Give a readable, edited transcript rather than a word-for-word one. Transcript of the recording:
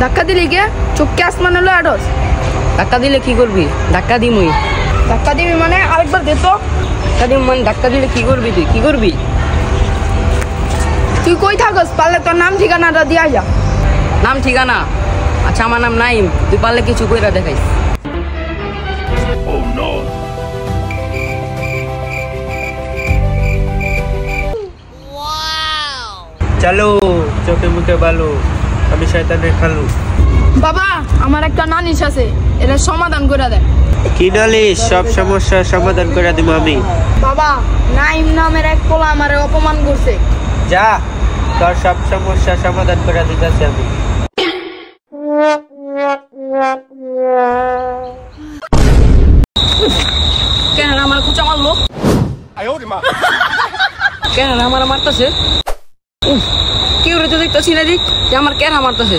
ধাক্কা দিলি কে? চোখকে আসমান হলো আডস। ধাক্কা দিলে কি করবি? ধাক্কা দিমুই। ধাক্কা দিবি মানে আরেকবার দে তো। ধাক্কা দিম মানে ধাক্কা দিলে কি করবি? তুই কি করবি? তুই কই থাকস? পারলে তোর নাম ঠিকানাটা দিয়া যা। নাম ঠিকানা? আচ্ছা আমার নাম নাইম, তুই পারলে কিছু কইরা দেখাইস। চলো চোখে মুখে বালো, আমি শয়তানের খালু। বাবা আমার একটা নালিশ আছে, এটা সমাধান করে দেন। কি নালিশ? সব সমস্যার সমাধান করে দিব আমি। বাবা নাইম নামের এক পোলা আমারে অপমান করছে। যা, তোর সব সমস্যার সমাধান করে দিতেছি আমি। কেন আমার কুচা মারলো? কেন আমার মারতেছে? কেউ রে তো দেখতেছি না, দিক আমার কেন মারতেছে।